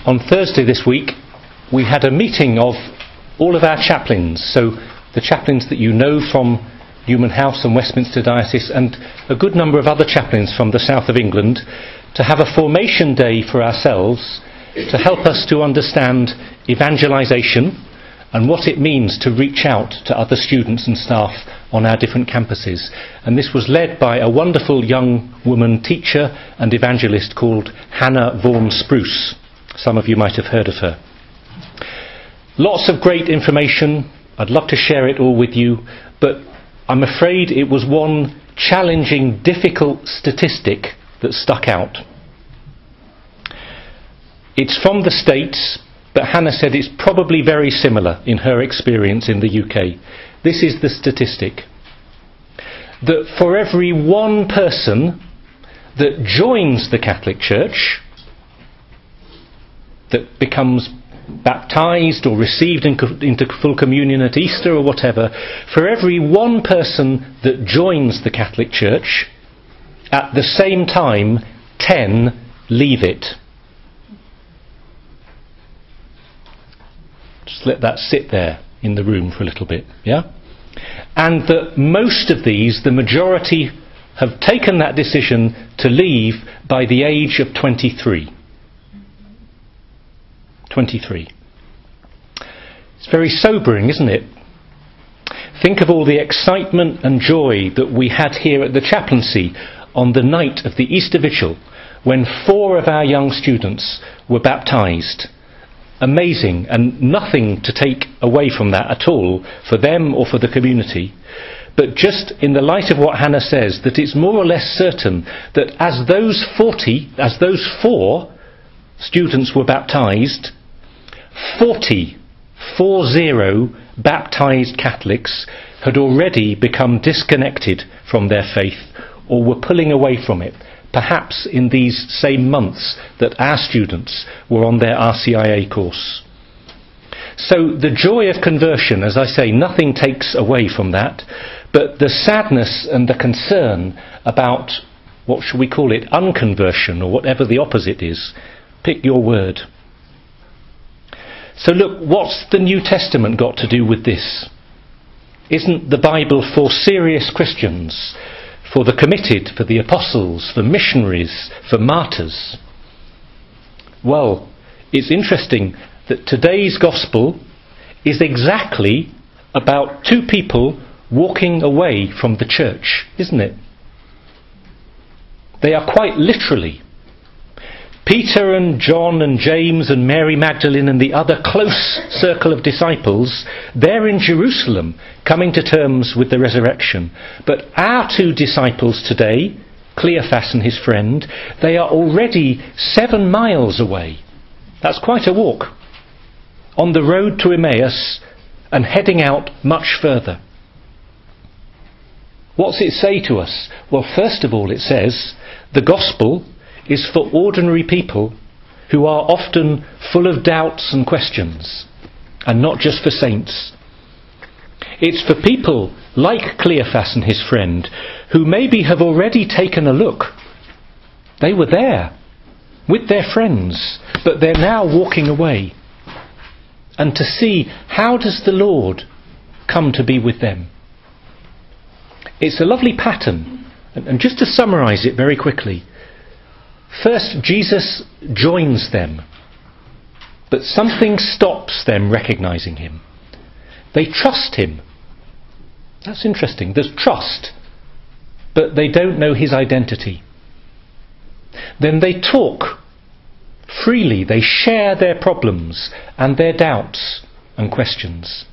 On Thursday this week, we had a meeting of all of our chaplains, so the chaplains that you know from Newman House and Westminster Diocese, and a good number of other chaplains from the south of England, to have a formation day for ourselves to help us to understand evangelisation and what it means to reach out to other students and staff on our different campuses. And this was led by a wonderful young woman teacher and evangelist called Hannah Vaughan Spruce. Some of you might have heard of her. Lots of great information. I'd love to share it all with you, but I'm afraid it was one challenging, difficult statistic that stuck out. It's from the States, but Hannah said it's probably very similar in her experience in the UK. This is the statistic: that for every one person that joins the Catholic Church, that becomes baptised or received into full communion at Easter or whatever, for every one person that joins the Catholic Church, at the same time 10 leave it. Just let that sit there in the room for a little bit, yeah? And that most of these, the majority, have taken that decision to leave by the age of 23. 23. It's very sobering, isn't it? Think of all the excitement and joy that we had here at the chaplaincy on the night of the Easter Vigil, when 4 of our young students were baptised. Amazing, and nothing to take away from that at all for them or for the community. But just in the light of what Hannah says, that it's more or less certain that as those 4 students were baptised, 40 baptised Catholics had already become disconnected from their faith or were pulling away from it, perhaps in these same months that our students were on their RCIA course. So the joy of conversion, as I say, nothing takes away from that, but the sadness and the concern about, what should we call it, unconversion, or whatever the opposite is. Pick your word. So look, what's the New Testament got to do with this? Isn't the Bible for serious Christians, for the committed, for the apostles, for missionaries, for martyrs? Well, it's interesting that today's gospel is exactly about 2 people walking away from the church, isn't it? They are quite literally Peter and John and James and Mary Magdalene and the other close circle of disciples. They're in Jerusalem, coming to terms with the resurrection. But our 2 disciples today, Cleophas and his friend, they are already 7 miles away. That's quite a walk. On the road to Emmaus and heading out much further. What's it say to us? Well, first of all, it says the gospel is for ordinary people who are often full of doubts and questions, and not just for saints. It's for people like Cleophas and his friend, who maybe have already taken a look. They were there with their friends, but they're now walking away. And to see, how does the Lord come to be with them? It's a lovely pattern. And just to summarise it very quickly, first, Jesus joins them, but something stops them recognising him. They trust him. That's interesting. There's trust, but they don't know his identity. Then they talk freely. They share their problems and their doubts and questions.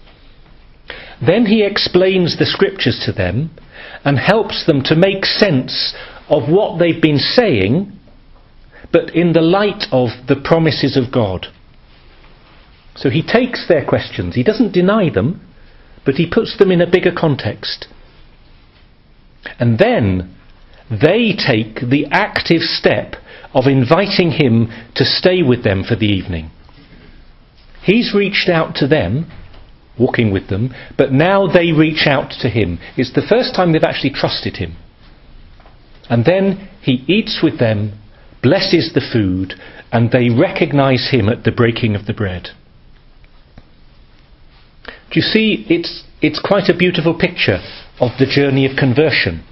Then he explains the scriptures to them and helps them to make sense of what they've been saying, but in the light of the promises of God. So he takes their questions. He doesn't deny them, but he puts them in a bigger context. And then they take the active step of inviting him to stay with them for the evening. He's reached out to them, walking with them, but now they reach out to him. It's the first time they've actually trusted him. And then he eats with them, blesses the food, and they recognize him at the breaking of the bread. Do you see, it's quite a beautiful picture of the journey of conversion.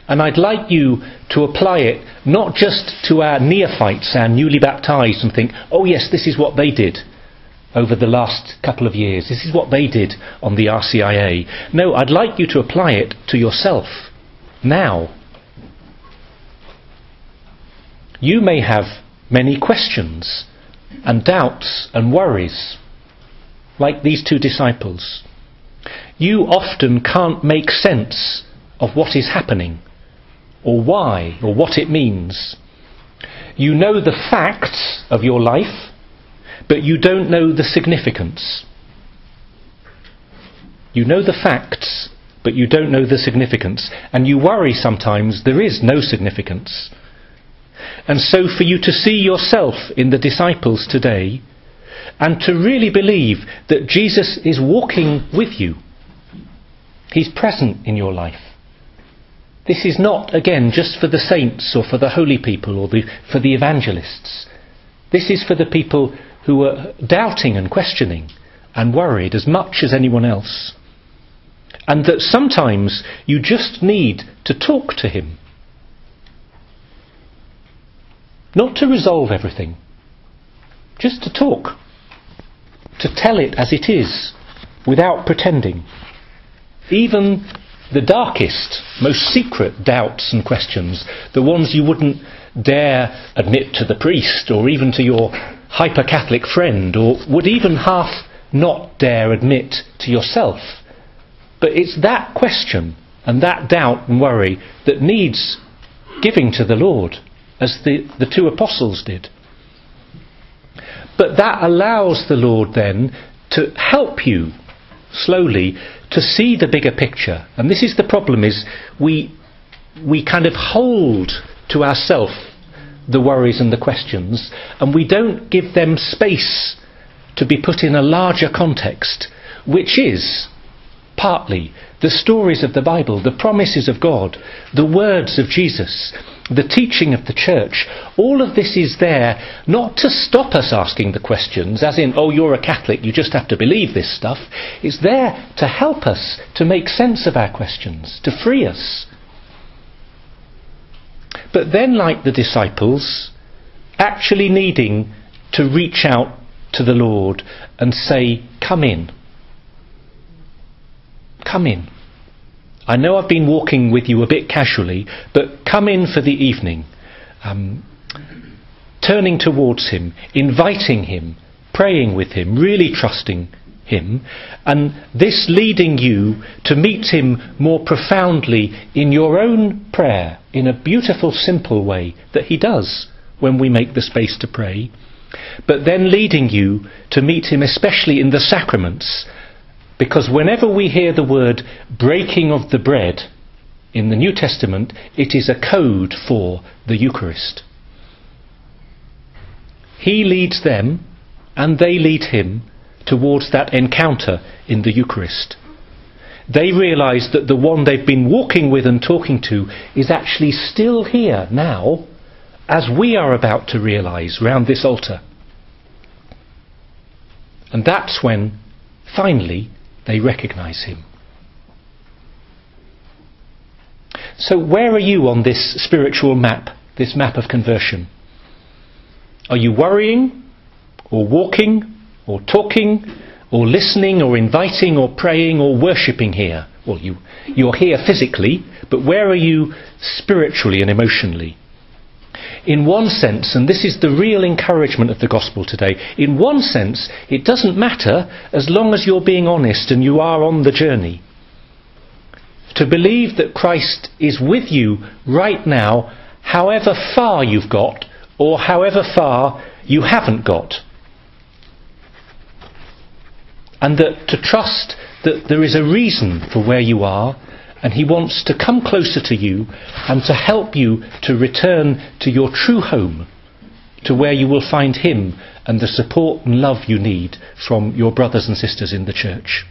And I'd like you to apply it not just to our neophytes, our newly baptised, and think, oh yes, this is what they did over the last couple of years. This is what they did on the RCIA. No, I'd like you to apply it to yourself now. You may have many questions and doubts and worries, like these two disciples. You often can't make sense of what is happening, or why, or what it means. You know the facts of your life, but you don't know the significance. You know the facts, but you don't know the significance. And you worry sometimes there is no significance. And so for you to see yourself in the disciples today, and to really believe that Jesus is walking with you, he's present in your life. This is not, again, just for the saints or for the holy people or for the evangelists. This is for the people who are doubting and questioning and worried as much as anyone else. And that sometimes you just need to talk to him. Not to resolve everything, just to talk. To tell it as it is, without pretending. Even the darkest, most secret doubts and questions, the ones you wouldn't dare admit to the priest or even to your hyper-Catholic friend, or would even half not dare admit to yourself. But it's that question and that doubt and worry that needs giving to the Lord, as the two apostles did. But that allows the Lord then to help you slowly to see the bigger picture. And this is the problem, is we kind of hold to ourselves the worries and the questions, and we don't give them space to be put in a larger context, which is partly the stories of the Bible, the promises of God, the words of Jesus, the teaching of the church. All of this is there not to stop us asking the questions, as in, oh, you're a Catholic, you just have to believe this stuff. It's there to help us to make sense of our questions, to free us. But then, like the disciples, actually needing to reach out to the Lord and say, come in. Come in. I know I've been walking with you a bit casually, but come in for the evening. Turning towards him, inviting him, praying with him, really trusting him, and this leading you to meet him more profoundly in your own prayer, in a beautiful, simple way that he does when we make the space to pray, but then leading you to meet him especially in the sacraments. Because whenever we hear the word breaking of the bread in the New Testament, it is a code for the Eucharist. He leads them, and they lead him towards that encounter in the Eucharist. They realise that the one they've been walking with and talking to is actually still here now, as we are about to realise round this altar. And that's when, finally, they recognise him. So where are you on this spiritual map, this map of conversion? Are you worrying, or walking, or talking, or listening, or inviting, or praying, or worshipping here? Well, you're here physically, but where are you spiritually and emotionally? In one sense, and this is the real encouragement of the gospel today, in one sense it doesn't matter as long as you're being honest and you are on the journey. To believe that Christ is with you right now, however far you've got or however far you haven't got. And that to trust that there is a reason for where you are, and he wants to come closer to you and to help you to return to your true home, to where you will find him and the support and love you need from your brothers and sisters in the church.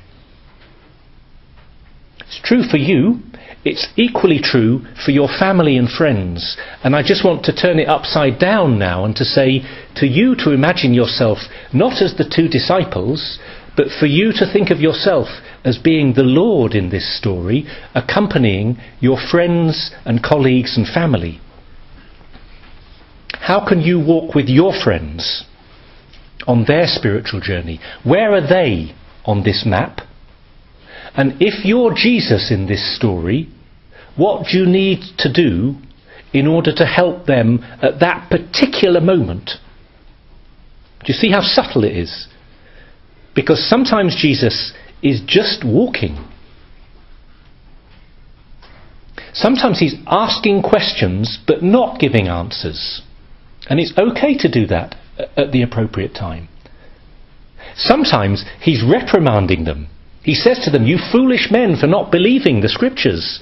It's true for you. It's equally true for your family and friends. And I just want to turn it upside down now and to say to you to imagine yourself not as the two disciples, but for you to think of yourself as being the Lord in this story, accompanying your friends and colleagues and family. How can you walk with your friends on their spiritual journey? Where are they on this map? And if you're Jesus in this story, what do you need to do in order to help them at that particular moment? Do you see how subtle it is? Because sometimes Jesus is just walking. Sometimes he's asking questions but not giving answers. And it's okay to do that at the appropriate time. Sometimes he's reprimanding them. He says to them, "You foolish men, for not believing the scriptures."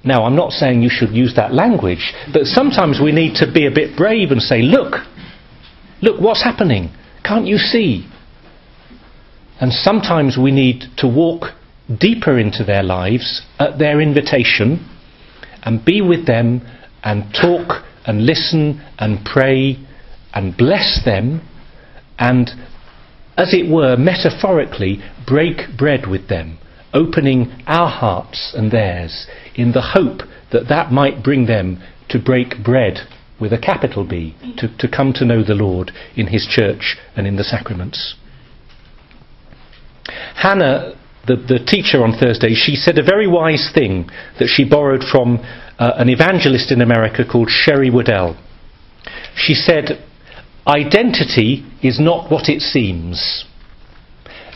Now, I'm not saying you should use that language, but sometimes we need to be a bit brave and say, look what's happening. Can't you see? And sometimes we need to walk deeper into their lives at their invitation and be with them and talk and listen and pray and bless them and, as it were, metaphorically, break bread with them, opening our hearts and theirs in the hope that that might bring them to break bread with a capital B, to come to know the Lord in his church and in the sacraments. Hannah, the teacher on Thursday, she said a very wise thing that she borrowed from an evangelist in America called Sherry Woodell. She said, "Identity is not what it seems.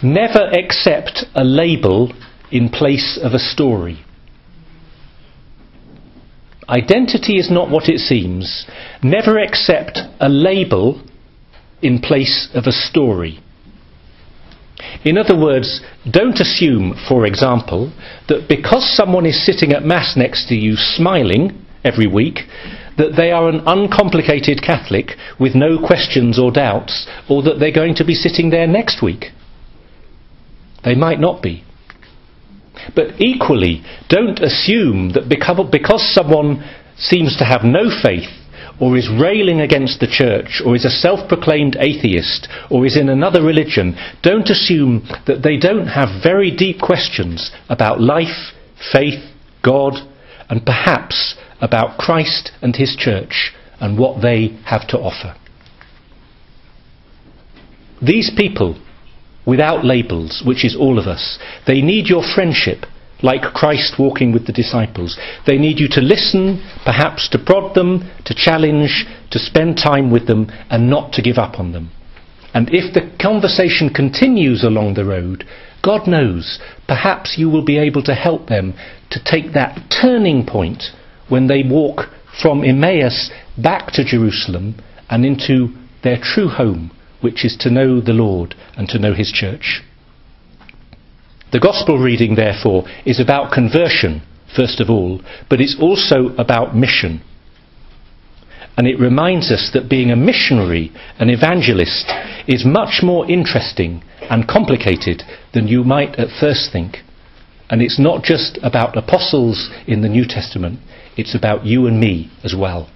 Never accept a label in place of a story." Identity is not what it seems. Never accept a label in place of a story. In other words, don't assume, for example, that because someone is sitting at Mass next to you smiling every week, that they are an uncomplicated Catholic with no questions or doubts, or that they're going to be sitting there next week. They might not be. But equally, don't assume that because someone seems to have no faith, or is railing against the church, or is a self-proclaimed atheist, or is in another religion, don't assume that they don't have very deep questions about life, faith, God, and perhaps about Christ and his church and what they have to offer. These people, without labels, which is all of us, they need your friendship, like Christ walking with the disciples. They need you to listen, perhaps to prod them, to challenge, to spend time with them, and not to give up on them. And if the conversation continues along the road, God knows, perhaps you will be able to help them to take that turning point when they walk from Emmaus back to Jerusalem and into their true home, which is to know the Lord and to know his church. The Gospel reading, therefore, is about conversion, first of all, but it's also about mission. And it reminds us that being a missionary, an evangelist, is much more interesting and complicated than you might at first think. And it's not just about apostles in the New Testament, it's about you and me as well.